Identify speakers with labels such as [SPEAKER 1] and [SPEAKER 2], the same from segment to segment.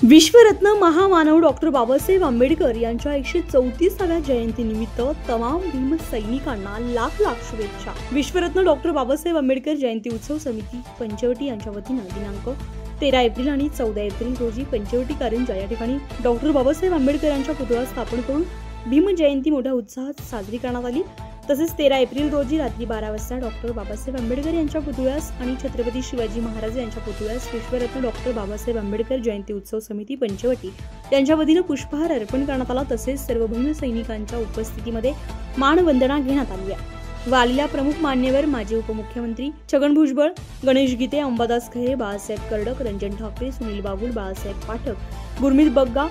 [SPEAKER 1] विश्वरत्न महामानव डॉक्टर बाबासाहेब आंबेडकर यांच्या 134व्या जयंतीनिमित्त तमाम भीम सैनिकांना लाख लाख शुभेच्छा। विश्वरत्न डॉक्टर बाबासाहेब आंबेडकर जयंती उत्सव समिती पंचवटी यांच्या वतीने दिनांक 13 एप्रिल आणि 14 एप्रिल रोजी पंचवटी कारंजा या ठिकाणी डॉक्टर बाबासाहेब आंबेडकर यांच्या पुतळा स्थापन करून भीम जयंती मोठ्या उत्साहात साजरी करण्यात आली। तसेच 13 एप्रिल रोजी रात्री 12 वाजता डॉक्टर बाबासाहेब आंबेडकर यांच्या पुतळ्यास आणि छत्रपती शिवाजी महाराज यांच्या पुतळ्यास विश्वरत्न डॉक्टर बाबासाहेब आंबेडकर जयंती उत्सव समिती पंचवटी यांच्या वतीने पुष्पहार अर्पण करण्यात आला। तसेच सर्व भीम सैनिकांच्या उपस्थितीमध्ये मानवंदना घेण्यात आली आहे। वालीला प्रमुख मान्यवर माजी उपमुख्यमंत्री छगन भुजबळ, गणेश गीते, अंबादास खैरे, बाळासाहेब कर्डक, रंजन ठाकरे, सुनील बागुल, बाळासाहेब पाठक, गुरमीत बग्गा,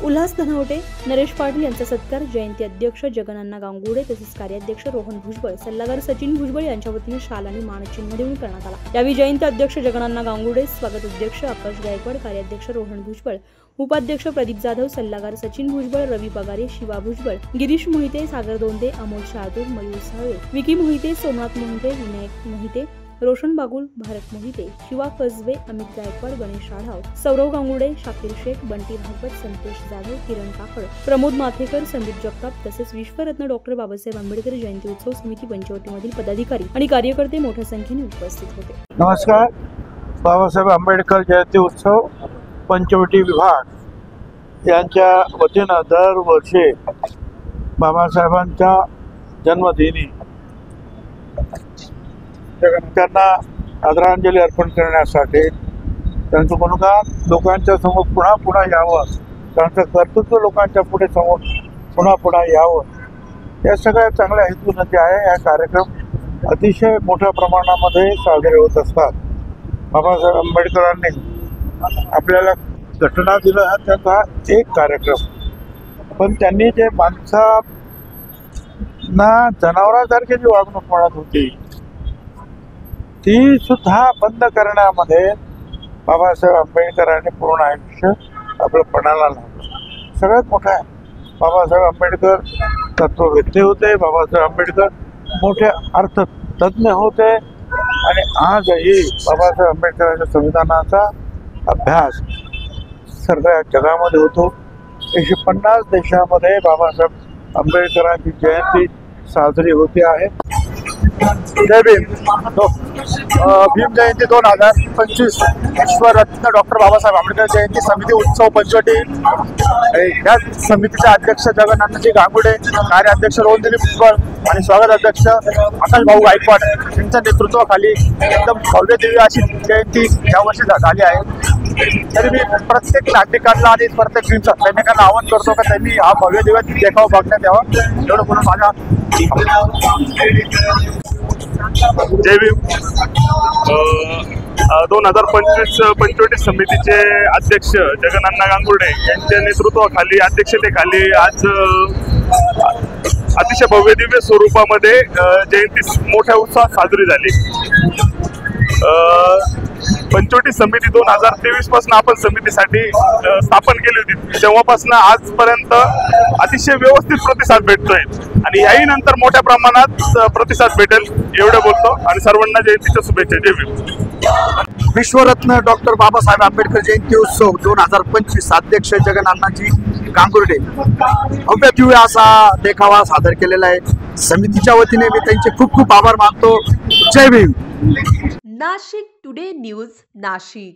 [SPEAKER 1] उल्हास धनावटे, नरेश पाटील यांचा सत्कार जयंती अध्यक्ष जगनअण्णा गांगुर्डे तसेच कार्याध्यक्ष रोहन भुजबळ, सल्लागार सचिन भुजबळ यांच्या वतीने शाल आणि मानचिन्ह देऊन करण्यात आला। यावेळी जयंती अध्यक्ष जगनअण्णा गांगुर्डे, स्वागत अध्यक्ष आकाश गायकवाड, कार्याध्यक्ष रोहन भुजबळ, उपाध्यक्ष प्रदीप जाधव, सल्लागार सचिन भुजबळ, रवी पगारे, शिवा भुजबळ, गिरीश मोहिते, सागर दोंदे, अमोल शाहदूर, मयूर साळवे, विकी मोहिते, सोमनाथ मोहिते, विनायक मोहिते, रोशन बागुल, भारत मोहिते, शिवा कसबे, अमित गायकवाड, गणेश आढाव, सौरव गांगुर्डे, शाकीर शेख, बंटी भागवत, संतोष जाधव, किरण काकड, प्रमोद माथेकर, संदीप जगताप तसेच विश्वरत्न डॉक्टर बाबासाहेब आंबेडकर जयंती उत्सव समिती पंचवटीमधील पदाधिकारी आणि कार्यकर्ते मोठ्या संख्येने उपस्थित होते।
[SPEAKER 2] नमस्कार। बाबासाहेब आंबेडकर जयंती उत्सव पंचवटी विभाग यांच्या वतीनं दरवर्षी बाबासाहेबांच्या जन्मदिनी त्यांना आदरांजली अर्पण करण्यासाठी त्यांचं गुणगान लोकांच्या समोर पुन्हा पुन्हा यावं, त्यांचं कर्तृत्व लोकांच्या पुढे समोर पुन्हा पुन्हा यावं, या सगळ्या चांगल्या हेतून जे आहे हा कार्यक्रम अतिशय मोठ्या प्रमाणामध्ये साजरे होत असतात। बाबासाहेब आंबेडकरांनी आपल्याला घटना दिला हा त्याचा एक कार्यक्रम, पण त्यांनी जे माणसांना जनावरांसारखी जी वागणूक म्हणत होती ती सुद्धा बंद करण्यामध्ये बाबासाहेब आंबेडकरांनी पूर्ण आयुष्य आपलं पणाला लावलं। सगळ्यात मोठं आहे, बाबासाहेब आंबेडकर तत्ववेत्ते होते, बाबासाहेब आंबेडकर मोठे अर्थतज्ञ होते आणि आजही बाबासाहेब आंबेडकरांच्या संविधानाचा अभ्यास सगळ्या जगामध्ये होतो। 150 देशामध्ये बाबासाहेब आंबेडकरांची जयंती साजरी होते आहे।
[SPEAKER 3] जय भीम। भीम जयंती 2025 विश्वरत्न डॉक्टर बाबासाहेब आंबेडकर जयंती समिती उत्सव पंचवटी या समितीचे अध्यक्ष जगनअण्णाजी गांगुर्डे, कार्याध्यक्ष रोहन भुजबळ आणि स्वागत अध्यक्ष आकाश भाऊ गायकवाड यांच्या नेतृत्वाखाली एकदम भव्य दिव्य अशी जयंती यावर्षी झाली आहे। तरी मी प्रत्येक नागरिकांना आणि प्रत्येक भीमच्या सैनिकांना आवाहन करतो की त्यांनी हा भव्य दिव्य देखावा बघण्यात यावा, एवढं म्हणून माझ्या
[SPEAKER 4] जय भीम। 2025 पंचवटी समितीचे अध्यक्ष जगनअण्णा गांगुर्डे यांच्या नेतृत्वाखाली अध्यक्षतेखाली आज अतिशय भव्य दिव्य स्वरूपामध्ये जयंती मोठ्या उत्साहात साजरी झाली। पंचवटी समिती 2023 पासून आपण समितीसाठी स्थापन केली होती, तेव्हापासून आजपर्यंत अतिशय व्यवस्थित प्रतिसाद भेटतोय आणि याही नंतर मोठ्या प्रमाणात प्रतिसाद भेटेल एवढं बोलतो आणि सर्वांना जयंतीच्या शुभेच्छा। जय भीम।
[SPEAKER 3] विश्वरत्न डॉक्टर बाबासाहेब आंबेडकर जयंती उत्सव 2025 अध्यक्ष जगनअण्णाजी गांगुर्डे भव्य दिव्य असा देखावा सादर केलेला आहे। समितीच्या वतीने मी त्यांचे खूप खूप आभार मानतो। जय भीम।
[SPEAKER 5] Nashik today news Nashik.